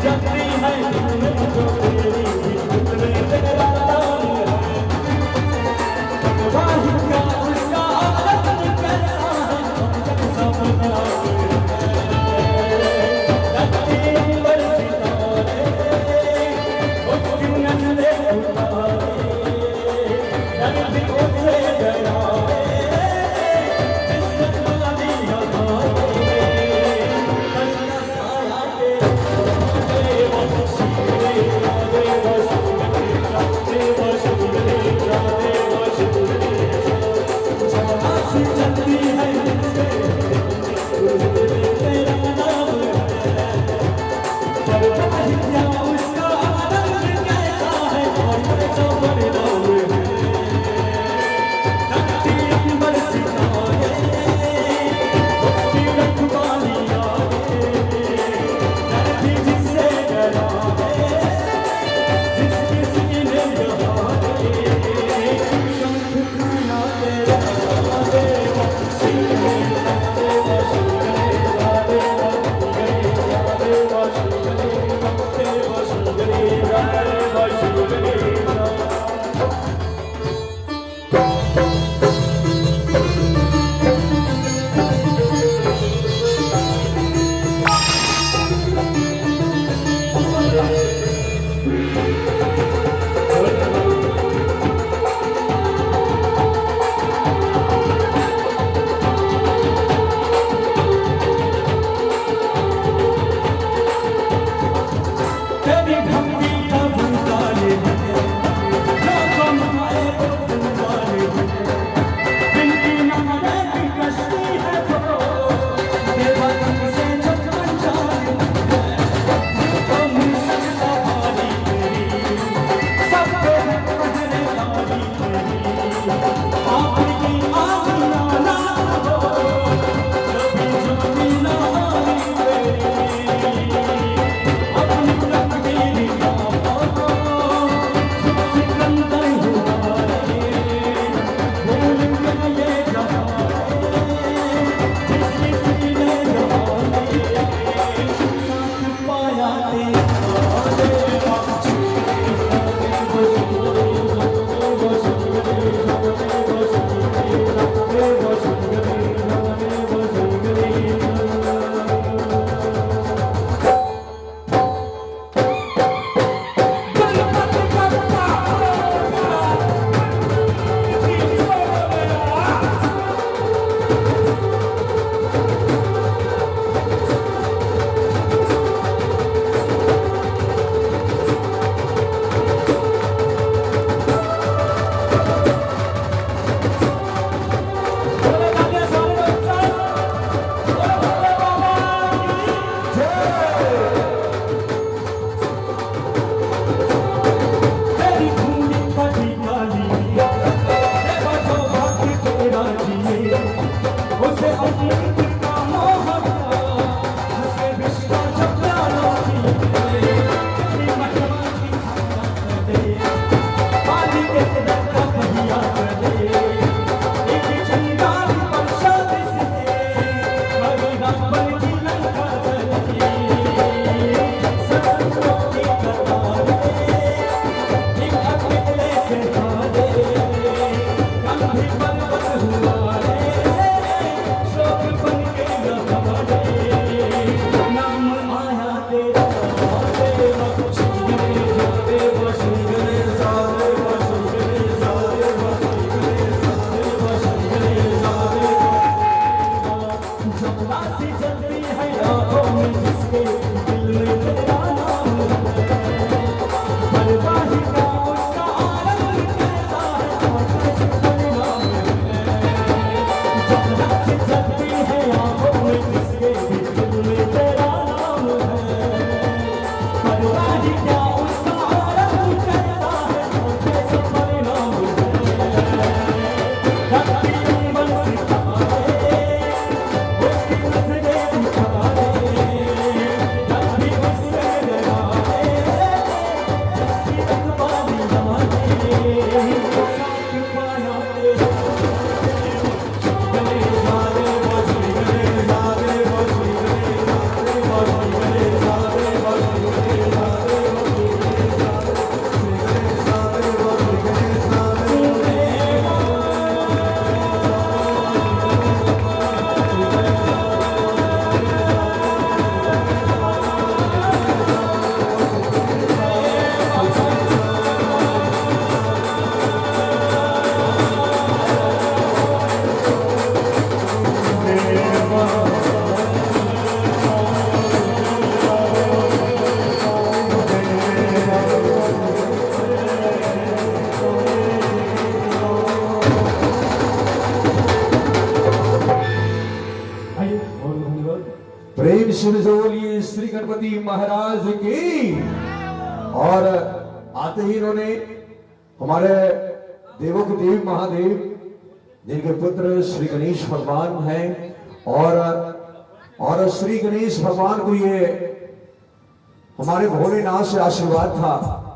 जलती है जो तेरी उतने तेरा नाम है। वाहिद का उसका आदत कैसा है कैसा बना लगती अंबर सितारे उसकी नजरे उतारे लगती उससे डरावे जिसने बुला दिया जलती है तेरा नाम है। क्या उसका आनंद कैसा है और कैसा परिणाम है। लगती अंबर सितारे उसकी रखवालियाँ लगती जिससे डरावे जिसके सीने दहाड़े शंख खाना तेरा देवा सीने देवा शिव देवा देवा देवा शिव देवा गणपति महाराज की। और आते ही इन्होंने हमारे देवों के देव महादेव जिनके पुत्र श्री गणेश भगवान हैं, और श्री गणेश भगवान को ये हमारे भोलेनाथ से आशीर्वाद था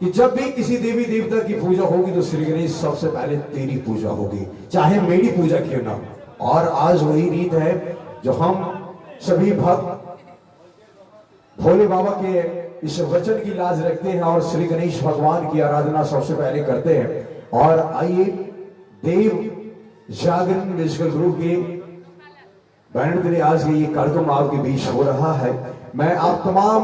कि जब भी किसी देवी देवता की पूजा होगी तो श्री गणेश सबसे पहले तेरी पूजा होगी, चाहे मेरी पूजा क्यों ना। और आज वही रीत है जो हम सभी भक्त भोले बाबा के इस वचन की लाज रखते हैं और श्री गणेश भगवान की आराधना सबसे पहले करते हैं। और आइए देव जागरण म्यूजिकल ग्रुप के बैनर तले आज के ये कार्यक्रम आपके बीच हो रहा है। मैं आप तमाम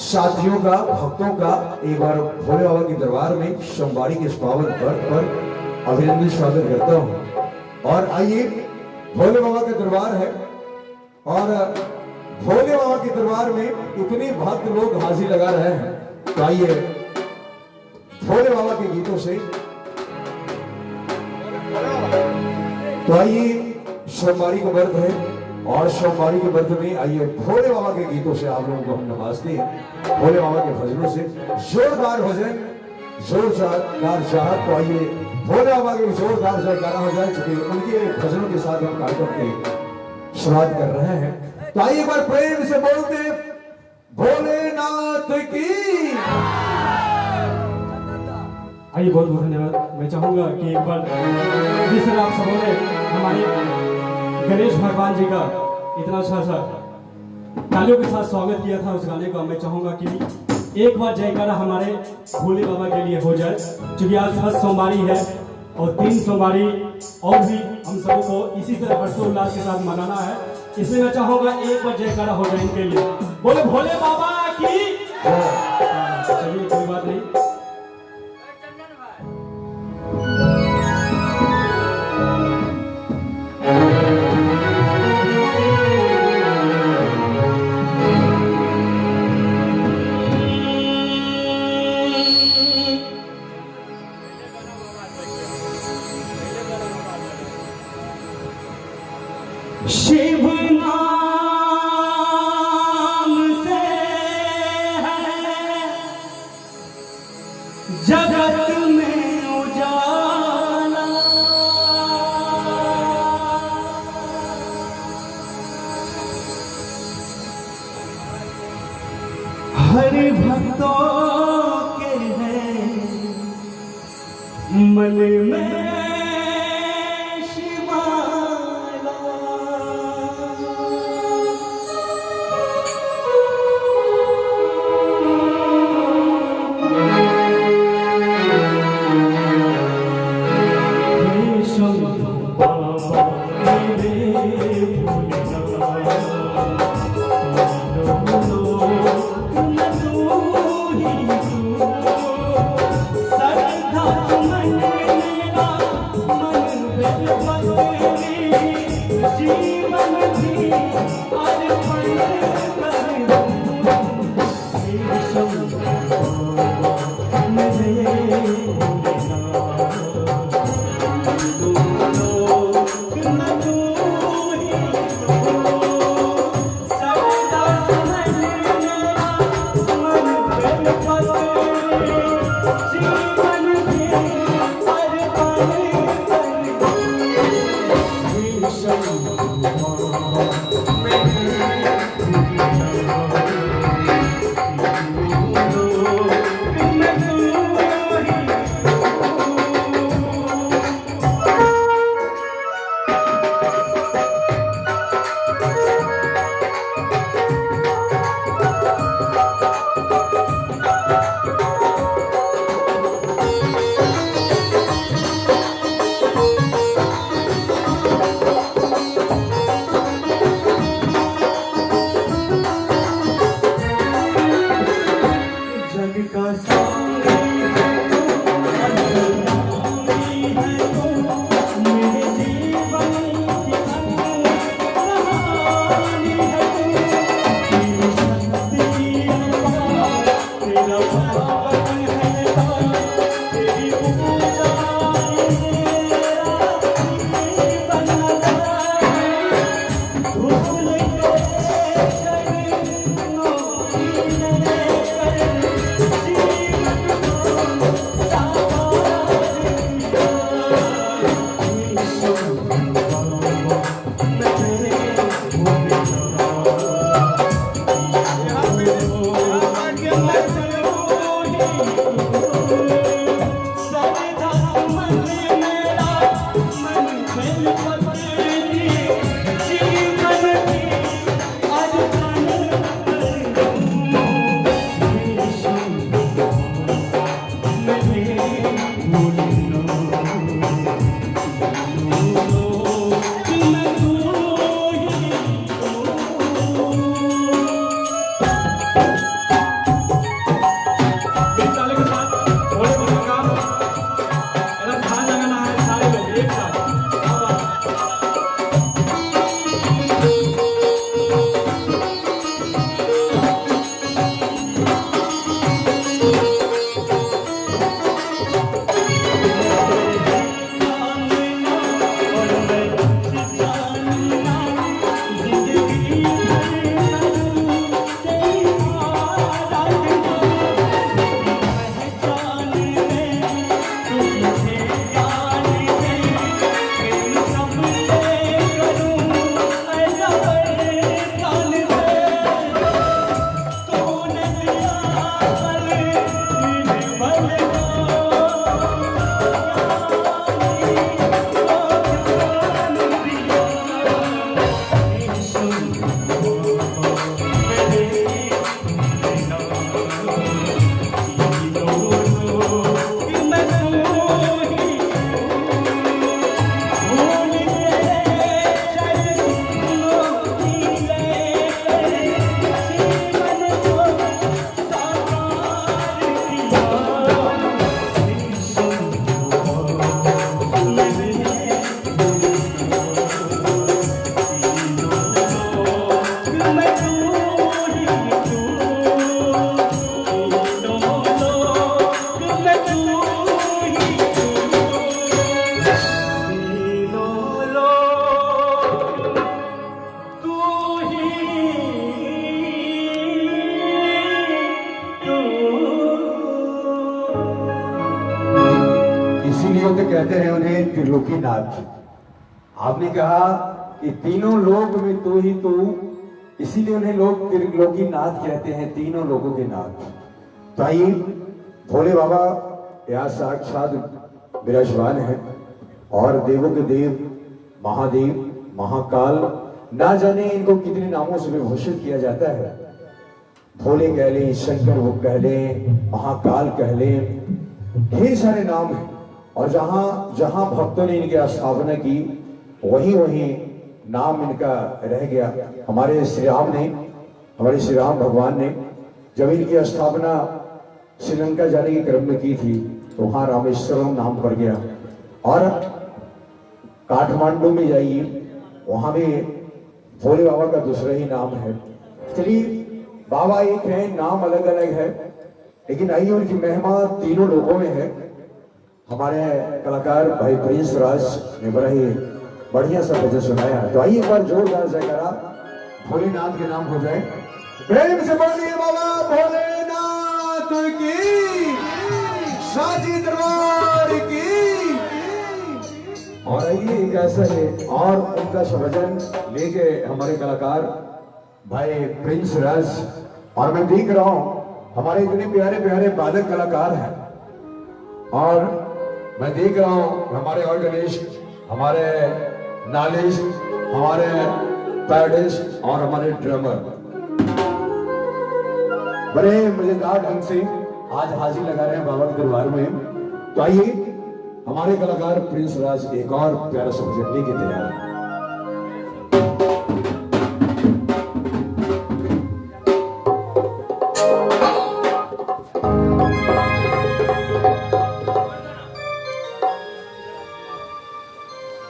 साथियों का, भक्तों का एक बार भोले बाबा के दरबार में सोमवारी के इस पावन पर्व पर अभिनंदन स्वागत करता हूं। और आइए भोले बाबा का दरबार है और भोले बाबा के दरबार में इतने भक्त लोग हाजिर लगा रहे हैं, तो आइए भोले बाबा के गीतों से, तो आइए सोमवारी का व्रत है और सोमवारी के व्रत में आइए भोले बाबा के गीतों से आप लोगों को हम नवाजते हैं, भोले बाबा के भजनों से। जोरदार भजन, जोरदार चाहत, तो आइए भोले बाबा के जोरदार जयकारा हो जाए, चूंकि उनके भजनों के साथ हम कार्यक्रम की शुरुआत कर रहे हैं। तो आइए एक बार प्रेम से बोलते भोलेनाथ की। आइए बहुत बहुत धन्यवाद। मैं चाहूंगा कि एक बार जिस तरह आप सबों ने हमारे गणेश भगवान जी का इतना अच्छा सा तालियों के साथ स्वागत किया था उस गाने का, मैं चाहूंगा कि एक बार जयकारा हमारे भोले बाबा के लिए हो जाए, क्योंकि आज फर्स्ट सोमवारी है और 3 सोमवारी और भी हम सबको इसी तरह हर्षोल्लास के साथ मनाना है। इसलिए मैं चाहूंगा एक बार जयकारा हो जाए इनके लिए। बोले भोले बाबा की। चलिए कोई बात नहीं। शिव नाम से है जगत में उजाला, हर भक्तों के हैं मन में सरधा मन मेरा होते कहते हैं उन्हें त्रिलोकीनाथ। आपने कहा कि तीनों लोक में तू ही तू, इसीलिए उन्हें लोग त्रिलोकीनाथ कहते हैं, तीनों लोगों के नाथ। तो आइए भोले बाबा यहाँ साक्षात विराजमान है और देवों के देव महादेव महाकाल, ना जाने इनको कितने नामों से विभूषित किया जाता है। भोले कह लें, शंकर वो कह लें, महाकाल कह लें, ढेर सारे नाम हैं। और जहां जहां भक्तों ने इनकी स्थापना की वहीं वहीं नाम इनका रह गया। हमारे श्री राम भगवान ने जब इनकी स्थापना श्रीलंका जाने के क्रम में की थी तो वहां रामेश्वरम नाम पड़ गया। और काठमांडू में जाइए, वहां भी भोले बाबा का दूसरा ही नाम है। चलिए, बाबा एक है, नाम अलग अलग है, लेकिन आइए उनकी महिमा तीनों लोगों में है। हमारे कलाकार भाई प्रिंस राज ने बड़ा ही बढ़िया सा भजन सुनाया। तो आइए एक बार जोरदार जयकारा भोलेनाथ के नाम हो जाए। प्रेम से बोलिए बाबा भोलेनाथ की, साची दरबार की। और आइए एक ऐसा है और उनका भजन लेके हमारे कलाकार भाई प्रिंस राज। और मैं देख रहा हूं हमारे इतने प्यारे प्यारे वादक कलाकार हैं, और मैं देख रहा हूं हमारे ऑर्गेनिस्ट, हमारे नालिश, हमारे पैडिस्ट और हमारे ड्रमर बड़े मजेदार ढंग से आज हाजिर लगा रहे हैं बाबा के दरबार में। तो आइए हमारे कलाकार प्रिंस राज एक और प्यारा सा भजन लेके तैयार है।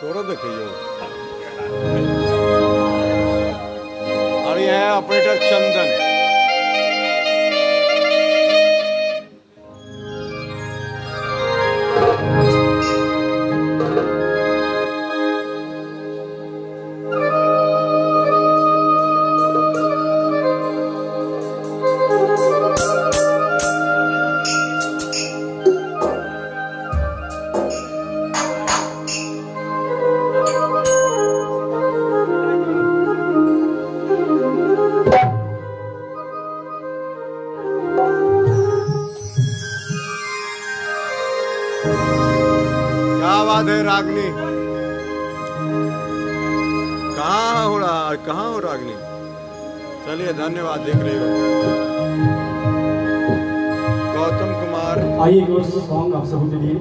थोड़ा देखिए। और यह है ऑपरेटर चंदन। रागनी कहाँ हो रागनी? चलिए धन्यवाद, देख रहे हो। गौतम कुमार, आइए एक और सॉन्ग आप सबों के लिए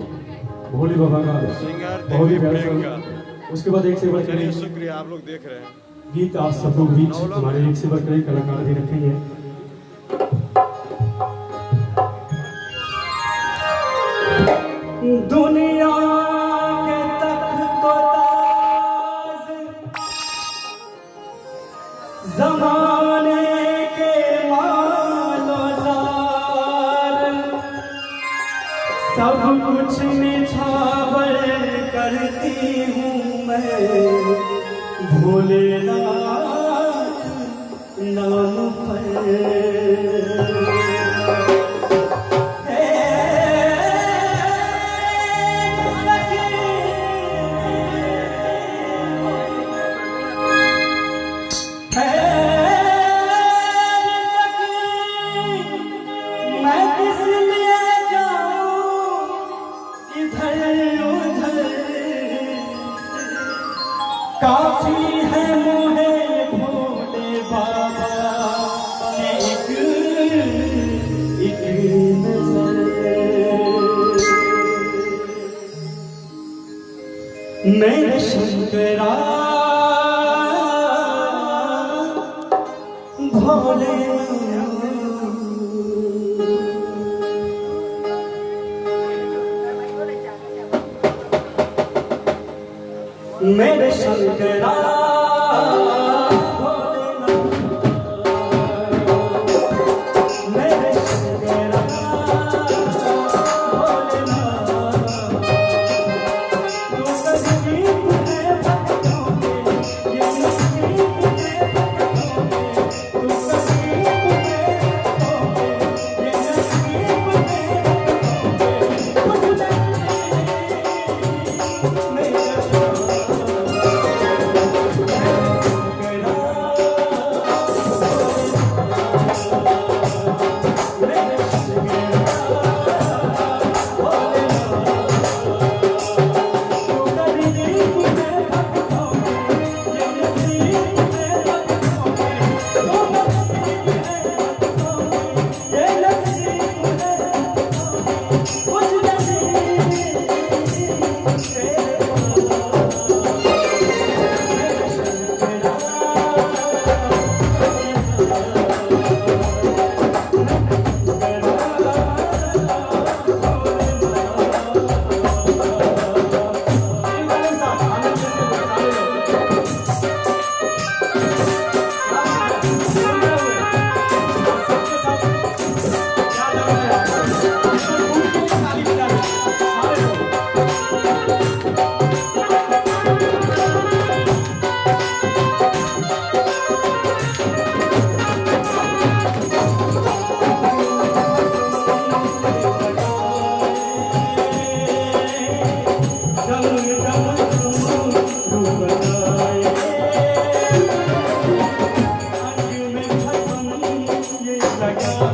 भोले बाबा का सिंगर बहुत ही प्यारा देवी सॉन्ग। उसके बाद एक से बढ़कर चलिए एक शुक्रिया, आप लोग देख रहे हैं। गीत आप सब लोग बीच हमारे एक से बढ़कर एक कलाकार भी रखेंगे। दुनिया के तख्त को ताज, जमाने के मालोजार, सब कुछ निछावर करती हूँ मैं भोलेनाथ नाम पर। काफी है मोहे भोले बाबा के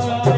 हाँ